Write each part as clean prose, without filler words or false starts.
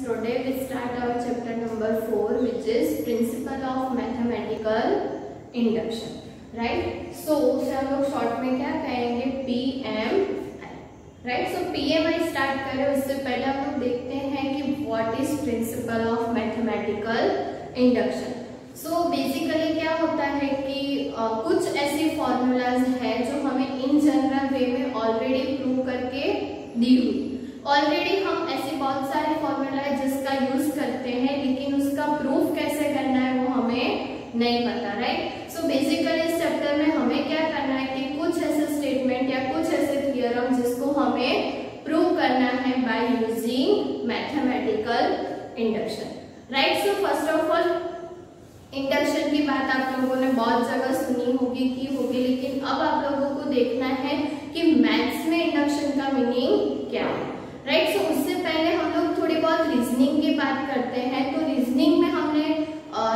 Today we start our chapter number 4, which is Principle of Mathematical Induction. Right? So उसे हम लोग short में क्या कहेंगे, PMI. Right? So PMI start करें उससे पहले हम लोग देखते हैं कि what is Principle of Mathematical Induction. So basically क्या होता है कि कुछ ऐसी फॉर्मूलाज है जो हमें इन जनरल वे में ऑलरेडी प्रूव करके दी हुई. ऑलरेडी हम ऐसे बहुत सारे फॉर्मूला है जिसका यूज करते हैं, लेकिन उसका प्रूफ कैसे करना है वो हमें नहीं पता. राइट? सो बेसिकली इस चैप्टर में हमें क्या करना है कि कुछ ऐसे स्टेटमेंट या कुछ ऐसे थियरम जिसको हमें प्रूव करना है by using mathematical induction. Right? So first of all induction की बात आप लोगों ने बहुत जगह सुनी होगी की होगी, लेकिन अब आप लोगों को देखना है कि मैथ्स में इंडक्शन का मीनिंग क्या है. राइट? सो उससे पहले हम लोग थोड़ी बहुत रीजनिंग की बात करते हैं. तो रीजनिंग में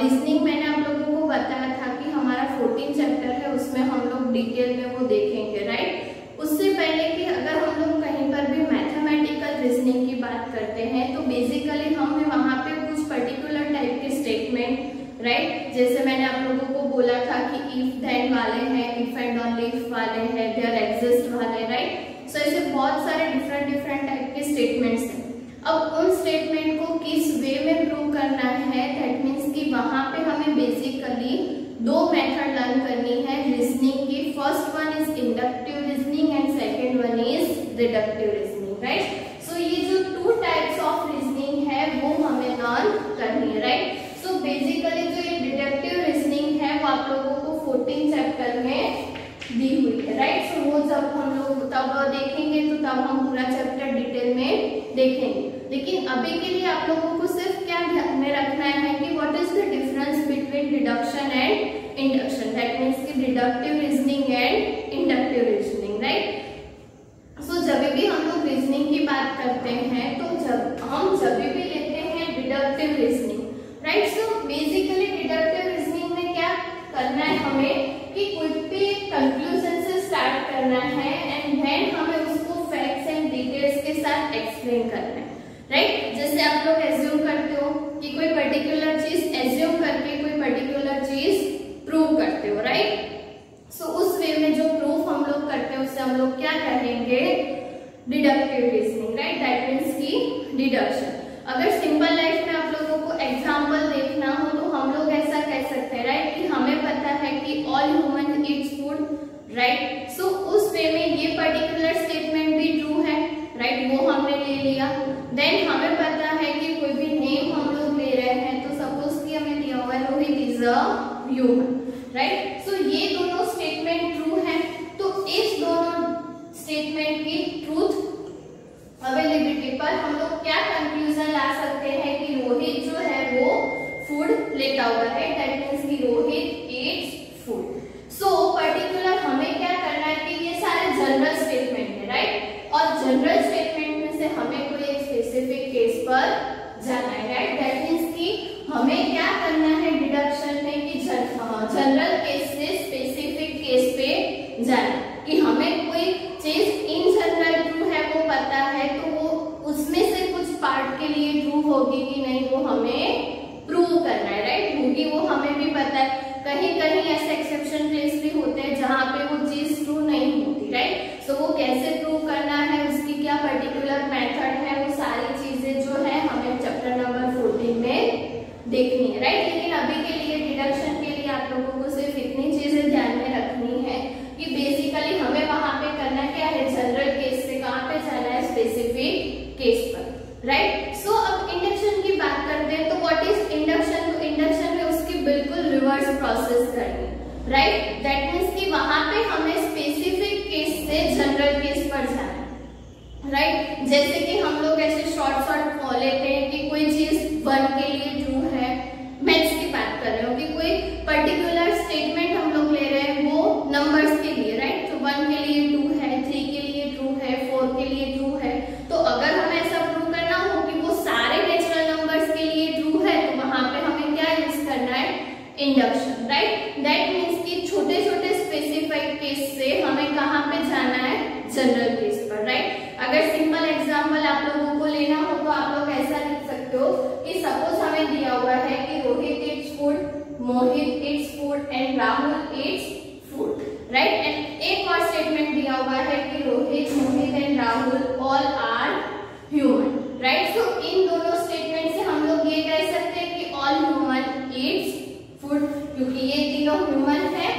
रीजनिंग मैंने आप लोगों को बताया था कि हमारा 14 चैप्टर है, उसमें हम लोग डिटेल में वो देखेंगे. राइट? उससे पहले कि अगर हम लोग कहीं पर भी मैथमेटिकल रीजनिंग की बात करते हैं तो बेसिकली हमें वहां पे कुछ पर्टिकुलर टाइप के स्टेटमेंट, राइट, जैसे मैंने आप लोगों को बोला था कि इफ देन वाले हैं, इफ एंड ओनली इफ वाले हैं, देयर एग्जिस्ट वाले. राइट? सो ऐसे बहुत सारे डिफरेंट टाइप के स्टेटमेंट्स हैं. अब उन स्टेटमेंट को किस वे में प्रूव करना है, दैट मीन्स कि वहां पे हमें बेसिकली दो मेथड लर्न करनी है रीजनिंग की. First one is inductive reasoning and second one is deductive reasoning. Right? So ये जो टू टाइप्स ऑफ रीजनिंग है वो हमें लर्न करनी है. राइट? सो बेसिकली जो ये डिडक्टिव रीजनिंग है वो आप लोगों को 14 चैप्टर में दी हुई है. राइट? सो वो जब हम लोग तब देखेंगे तो तब हम पूरा चैप्टर डिटेल में देखेंगे. लेकिन अभी के लिए आप लोगों को सिर्फ क्या ध्यान में रखना है कि what is the difference between deduction and induction. That means कि deductive reasoning and inductive reasoning. Right? So जब भी हम लोग रीजनिंग की बात करते हैं तो जब भी लेते हैं deductive reasoning. Right? So basically deductive reasoning में क्या करना है हमें कि कोई भी कंक्लूजन से स्टार्ट करना है एंड देन हमें उसको फैक्ट्स एंड डिटेल्स के साथ एक्सप्लेन करना है. राइट? जैसे आप लोग एज्यूम करते हो कि कोई पर्टिकुलर चीज एज्यूम करके कोई पर्टिकुलर चीज प्रूव करते हो. राइट? सो उस वे में जो प्रूफ हम लोग करते हैं उसे हम लोग क्या कहेंगे, deductive reasoning. Right? That means की डिडक्शन. अगर सिंपल लाइफ में आप लोगों को एग्जाम्पल देखना हो तो हम लोग ऐसा कह सकते हैं, राइट, कि हमें पता है कि all human eats food. Right? So उस वे में ये पर्टिकुलर स्टेटमेंट भी ट्रू है. राइट? वो हमने ले लिया. देन हमें पता है कि कोई भी नेम हम लोग ले रहे हैं तो सपोज कि हमें दिया हुआ है Rohit is a human. Right? So ये दोनों स्टेटमेंट ट्रू है. तो इस दोनों स्टेटमेंट की ट्रूथ अवेलेबिलिटी पर हम लोग क्या कंक्लूजन ला सकते हैं कि रोहित जो है वो फूड लेता हुआ है. दैट मीन्स कि Rohit Yeats food. So particular हमें क्या करना है कि ये सारे जनरल स्टेटमेंट है. राइट? और जनरल स्टेटमेंट में से हमें कोई एक स्पेसिफिक केस पर जाना है. राइट? दैट मीन्स कि हमें क्या करना है डिडक्शन में कि जनरल केस से स्पेसिफिक केस पे जाना, कि हमें कोई चीज इन जनरल ट्रू है वो पता है तो वो उसमें से कुछ पार्ट के लिए ट्रू होगी कि नहीं वो हमें प्रूव करना है. राइट? होगी वो हमें भी पता है. कहीं कहीं ऐसे एक्सेप्शन केस भी होते हैं जहां पे वो चीज ट्रू नहीं होती. राइट? सो वो कैसे प्रूव करना है, उसकी क्या पर्टिकुलर मेथड है, वो सारी चीजें जो है हमें चैप्टर नंबर 14 में देखनी है. राइट? लेकिन अभी के लिए डिडक्शन के लिए आप लोगों को सिर्फ इतनी चीजें ध्यान में रखनी है कि बेसिकली हमें वहां पे करना क्या है, जनरल केस से कहां पे जाना है, स्पेसिफिक केस पर. राइट? सो अब इंडक्शन की बात करते हैं तो व्हाट इज इंडक्शन. तो इंडक्शन में उसकी बिल्कुल रिवर्स प्रोसेस करनी. राइट? दैट मीन्स कि वहां पे हमें स्पेसिफिक केस से जनरल केस पर जाना है. राइट? जैसे कि हम लोग ऐसे शॉर्ट लेते हैं कि कोई चीज 1 के लिए ट्रू है. मैथ्स की बात कर रहे हो कि कोई पर्टिकुलर स्टेटमेंट हम लोग ले रहे हैं वो नंबर्स के लिए. राइट? तो 1 के लिए ट्रू है, 3 के लिए ट्रू है, 4 के लिए ट्रू है. तो अगर हमें ऐसा प्रूव करना हो कि वो सारे नेचुरल नंबर्स के लिए ट्रू है तो वहां पे हमें क्या यूज करना है, इंडक्शन. राइट? दैट मीन्स कि छोटे छोटे स्पेसिफाइड केस से हमें कहाँ पे जाना है, जनरल केस पर. राइट? अगर सिंपल एग्जांपल आप लोगों को लेना हो तो आप लोग ऐसा लिख सकते हो क्योंकि ये तीनों ह्यूमन है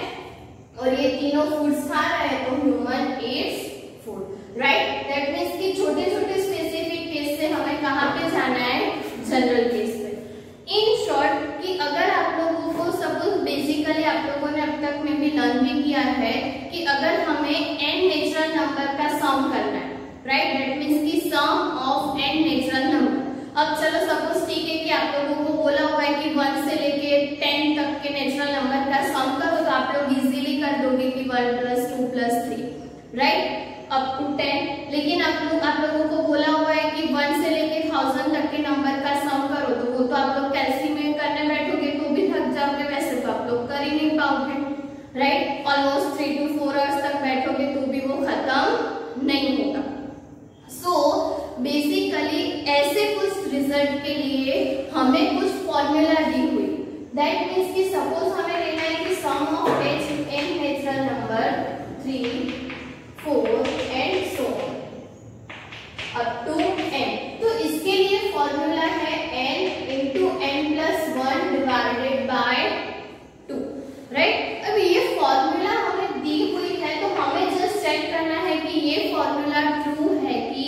और ये तीनों फूड्स खा रहे हैं, तो human its food, right. That means कि छोटे छोटे स्पेसिफिक केस से हमें कहाँ पे जाना है, जनरल केस पे। इन शॉर्ट कि अगर आप लोगों को सपोज बेसिकली आप लोगों ने अब तक में भी लर्न भी किया है कि अगर हमें n नेचुरल नंबर का सम करना है, राइट, दैट मीन्स कि sum of n natural number. अब चलो सपोज ठीक है कि आप लोगों को बोला हुआ है कि 1 से लेके 10 तक के नेचुरल नंबर का सम करो, तो आप लोग इजीली कर दोगे कि 1 + 2 + 3, राइट, अप टू 10। लेकिन आप लोगों को बोला हुआ है कि 1 से लेके 1000 तक के नंबर का सम करो, तो वो तो आप लोग कैलसी में करने बैठोगे तो भी थक जाओगे, वैसे तो आप लोग कर ही नहीं पाओगे, राइट। ऑलमोस्ट 3 to 4 आवर्स तक बैठोगे तो भी वो खत्म नहीं होगा। सो बेसिकली ऐसे कुछ रिजल्ट के लिए हमें कुछ फॉर्मूला दी हुई, दैट मीन्स कि सपोज हमें लेना है कि sum of n natural number 3, 4 and so up to n। तो इसके लिए फॉर्मूला है n into n + 1 divided by 2, right. अब ये फॉर्मूला हमें दी हुई है तो हमें जस्ट चेक करना है कि ये फॉर्मूला ट्रू है कि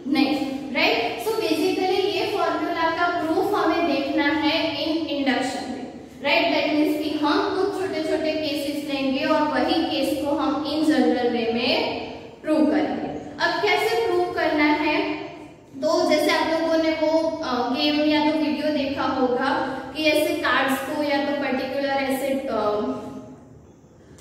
नहीं, राइट। सो बेसिकली ये फॉर्मूला का प्रूफ हमें देखना है इन इंडक्शन में, राइट। दैट मीन्स कि हम कुछ छोटे छोटे केसेस लेंगे और वही केस को हम इन जनरल वे में प्रूव करेंगे। अब कैसे प्रूव करना है, तो जैसे आप लोगों ने वो गेम या तो वीडियो देखा होगा कि ऐसे कार्ड्स को या तो पर्टिकुलर ऐसे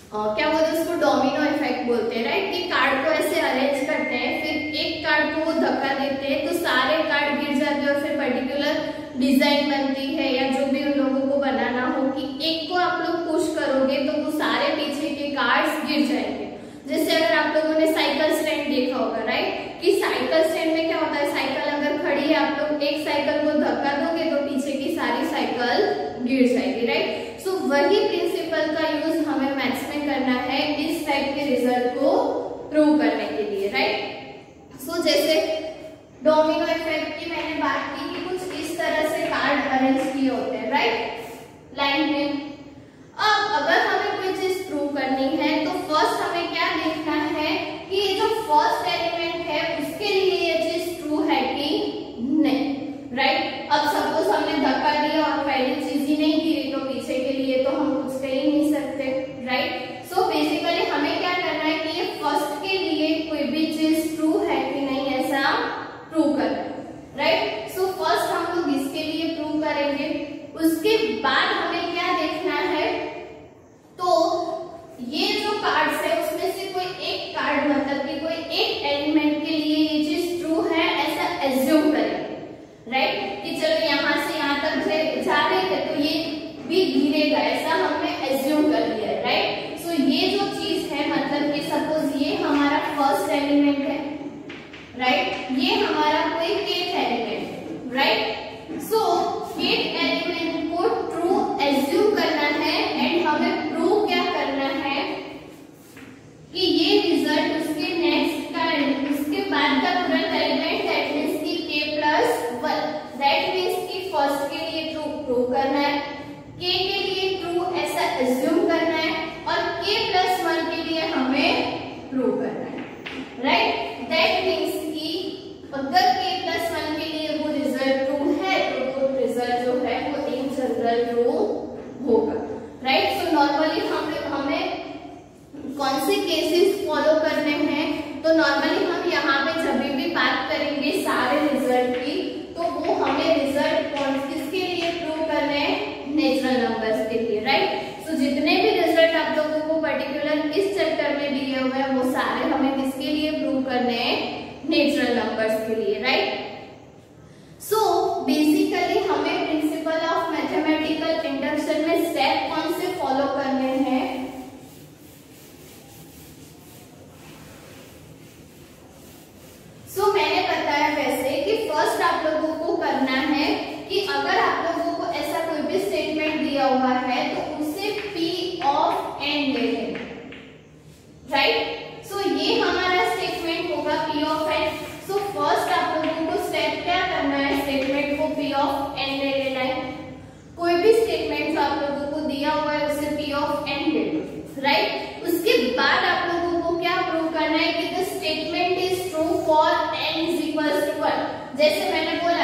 क्या बोलते हैं उसको, डोमिनो इफेक्ट बोलते हैं, राइट, कि कार्ड को ऐसे अरेंज करते हैं, फिर एक कार्ड को वो धक्का देते हैं तो सारे कार्ड गिर जाते हैं और फिर पर्टिकुलर डिजाइन बनती है या जो भी उन लोगों को बनाना हो कि एक को आप लोग पुश करोगे तो वो सारे पीछे के कार्ड्स गिर जाएंगे। जैसे अगर आप लोगों ने साइकिल स्टैंड देखा होगा, राइट, कि साइकिल स्टैंड में क्या होता है, साइकिल अगर खड़ी है आप लोग एक साइकिल को धक्का दोगे तो पीछे की सारी साइकिल गिर जाएगी, राइट। सो वही प्रिंसिपल का यूज हमें मैथ्स में करना है इस टाइप के रिजल्ट को प्रूव करने के लिए, राइट। सो जैसे डोमिनो इफेक्ट की मैंने बात की कि कुछ इस तरह से कार्ड अरेंज किए होते हैं, राइट, लाइन में। अब अगर हमें कोई चीज प्रूव करनी है तो फर्स्ट हमें क्या देखना है कि ये जो फर्स्ट एलिमेंट है उसके लिए ये चीज ट्रू है कि नहीं, राइट। अब सपोज हमने धक्का दिया और पहली चीज ही नहीं गिरी तो पीछे के लिए तो हम कुछ कह ही नहीं सकते, राइट। सो बेसिकली हमें क्या करना है कि ये फर्स्ट के लिए कोई भी चीज ट्रू है कि नहीं ऐसा प्रूव करना है, राइट। सो फर्स्ट हम लोग इसके लिए प्रूव करेंगे, उसके बाद हमें क्या देखना है, तो ये जो कार्ड्स है उसमें से कोई एक कार्ड मतलब कि कोई एक एलिमेंट के लिए ये चीज ट्रू है ऐसा एज्यूम करेंगे, राइट, कि चलो यहाँ से यहाँ तक जा रहे थे तो ये भी गिरेगा ऐसा हमने एज्यूम कर लिया है, राइट। सो ये जो चीज है मतलब कि सपोज ये हमारा फर्स्ट एलिमेंट है, राइट, ये हमारा कोई kth एलिमेंट है, राइट। सो kth एलिमेंट को ट्रू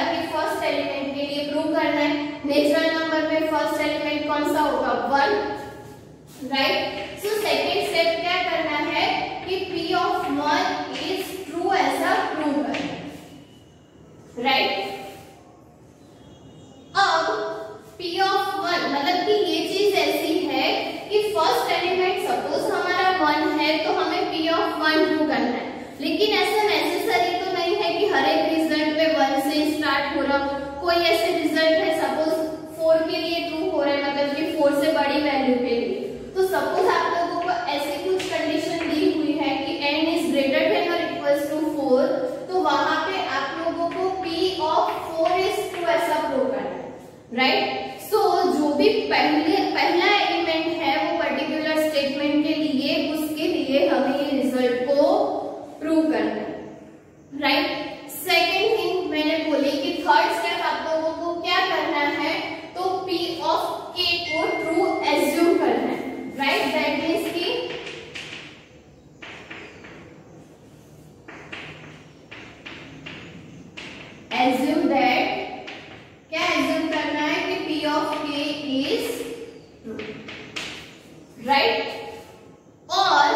कि फर्स्ट एलिमेंट के लिए प्रूव करना है। नेचुरल नंबर में फर्स्ट एलिमेंट कौन सा होगा? 1, राइट। सो सेकेंड स्टेप क्या करना है कि P of 1 इज ट्रू ऐसा प्रूव करना है, राइट। अब P of 1 मतलब कि ये चीज ऐसी है कि फर्स्ट एलिमेंट सपोज हमारा 1 है तो हमें P of 1 प्रूव करना है, लेकिन ऐसा नेसेसरी तो नहीं है कि हर एक रिजल्ट में 1 से स्टार्ट हो रहा। कोई ऐसे रिजल्ट है सपोज 4 के लिए ट्रू हो रहा है, मतलब कि 4 से बड़ी वैल्यू के लिए, तो सपोज आप लोगों को ऐसी कुछ कंडीशन दी हुई है कि n इज ग्रेटर देन और इक्वल्स टू 4, तो वहां पे आप लोगों को P of 4 इज ट्रू ऐसा प्रूव करना है, राइट। सो जो भी पहला एलिमेंट है वो पर्टिकुलर स्टेटमेंट के लिए, उसके लिए हमें ये रिजल्ट को प्रूव करना है, राइट। सेकेंड थिंग मैंने बोली कि थर्ड स्टेप आप लोगों को क्या करना है, तो P of K को ट्रू एज्यूम करना है, राइट। दैट मीन्स कि एज्यूम दैट, क्या एज्यूम करना है कि P of K is true, right. और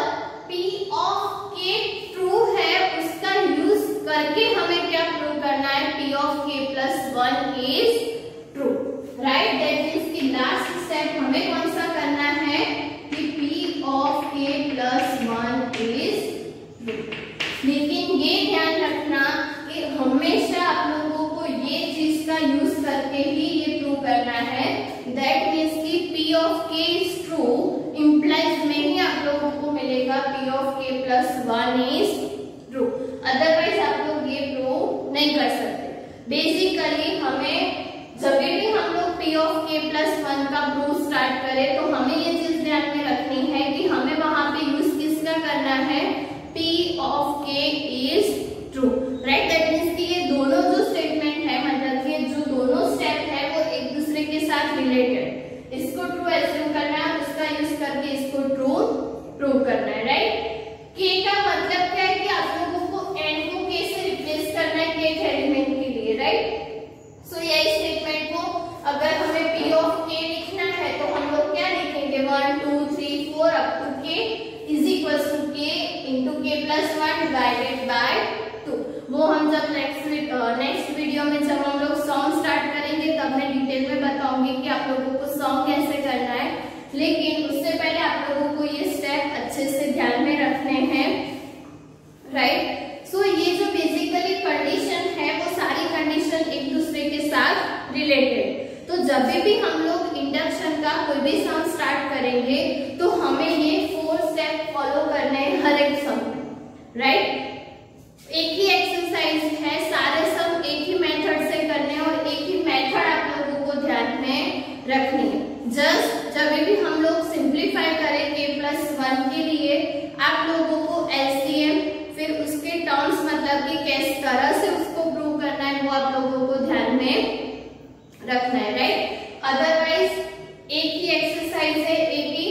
P of K ट्रू है उसका यूज करके हमें क्या प्रूव करना है? P of K plus 1 is true, right? That means कि लास्ट स्टेप हमें कौन सा करना है कि P of K plus 1 is true। लेकिन ये ध्यान रखना कि हमेशा आप लोगों को ये चीज का यूज करके ही ये प्रूव करना है। That means कि P of K is true implies में ही आप लोगों को मिलेगा P of K plus 1 is true, otherwise आप लोग ये प्रूव नहीं कर सकते। बेसिकली हमें जब भी हम लोग P of K plus 1 का प्रूव स्टार्ट करें तो हमें ये चीज ध्यान में रखनी है कि हमें वहां पे यूज किसका करना है? P of K is true, right. That means कि ये दोनों जो स्टेटमेंट है, मतलब कि जो दोनों स्टेप है वो एक दूसरे के साथ रिलेटेड, इसको ट्रू एज्यूम करना है, उसका यूज करके इसको ट्रू प्रूव करना है, राइट। K का मतलब क्या है कि आप लोगों को n को K से रिप्लेस करना है K एलिमेंट के लिए, राइट। सो यही स्टेटमेंट को अगर हमें P of K लिखना है तो हम लोग क्या लिखेंगे? 1 2 3 4 up to K is equals to K into K plus 1 divided by 2। वो हम जब नेक्स्ट वीडियो में जब हम लोग सॉन्ग स्टार्ट करेंगे तब मैं डिटेल में बताऊंगी कि आप लोगों को सॉन्ग कैसे करना है, लेकिन उससे पहले आप लोगों को ये स्टेप अच्छे से ध्यान में रखने हैं, राइट। सो ये जो बेसिकली कंडीशन है वो सारी कंडीशन एक दूसरे के साथ रिलेटेड। तो जब भी हम लोग इंडक्शन का कोई भी सम स्टार्ट करेंगे तो हमें ये 4 स्टेप फॉलो करने हैं हर एक सम में, राइट। एक ही एक्सरसाइज है, सारे सम एक ही मेथड से करने हैं और एक ही मेथड आप लोगों को ध्यान में रखनी है। जस्ट जब भी हम लोग सिंप्लीफाई करें K plus 1 के लिए, आप लोगों को LCM फिर उसके टर्म्स मतलब कि किस तरह से उसको प्रूव करना है वो आप लोगों को ध्यान में रखना है, राइट। अदरवाइज एक ही एक्सरसाइज है, एक ही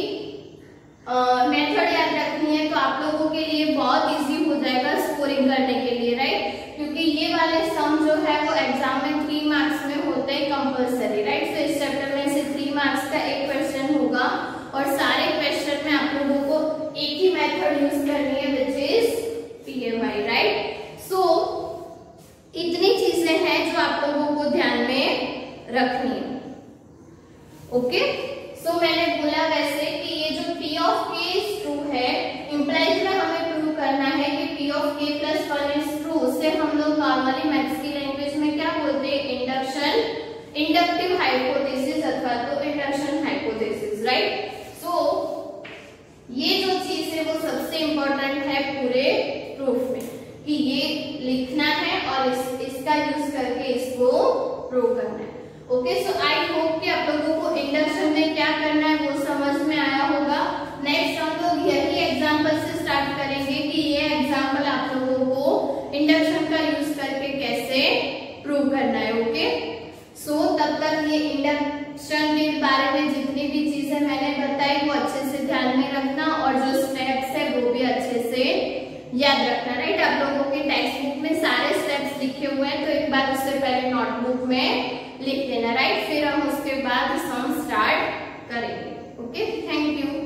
मेथड याद रखनी है तो आप लोगों के लिए बहुत इजी हो जाएगा स्कोरिंग करने के लिए, राइट। क्योंकि ये वाले सम जो है वो एग्जाम में 3 मार्क्स में होते हैं कंपल्सरी, राइट। तो इस चैप्टर में से 3 मार्क्स का एक क्वेश्चन होगा और सारे क्वेश्चन में आप लोगों को एक ही मेथड यूज करनी है विच इज PMI, राइट। सो इतनी चीजें हैं जो आप लोगों को ध्यान में रखनी है, ओके। सो मैंने बोला वैसे कि ये जो P of K is true है, इंप्लाइज में हमें प्रूव करना है कि P of K plus 1 is true। उससे हम लोग नॉर्मली मैथ्स की लैंग्वेज में क्या बोलते हैं? इंडक्टिव हाइपोथेसिस अथवा तो इंडक्शन हाइपोथेसिस, राइट। सो ये जो चीज है वो सबसे इंपॉर्टेंट है पूरे प्रूफ में कि ये लिखना है और इसका यूज करके इसको प्रूव करना है, ओके। सो आई होप कि आप लोगों को इंडक्शन में क्या करना है वो समझ में आया होगा। नेक्स्ट हम लोग यही एग्जांपल से स्टार्ट करेंगे कि ये एग्जांपल आप लोगों को इंडक्शन का यूज करके कैसे प्रूव करना है, ओके। सो तब तक ये इंडक्शन के बारे में जितनी भी चीजें मैंने बताई वो अच्छे से ध्यान में रखना और जो स्टेप्स है वो भी अच्छे से याद रखना, राइट। आप लोगों के टेक्स्ट बुक में सारे स्टेप्स लिखे हुए हैं तो एक बार उससे पहले नोटबुक में लिख देना, राइट। फिर हम उसके बाद सम स्टार्ट करेंगे। Okay, thank you.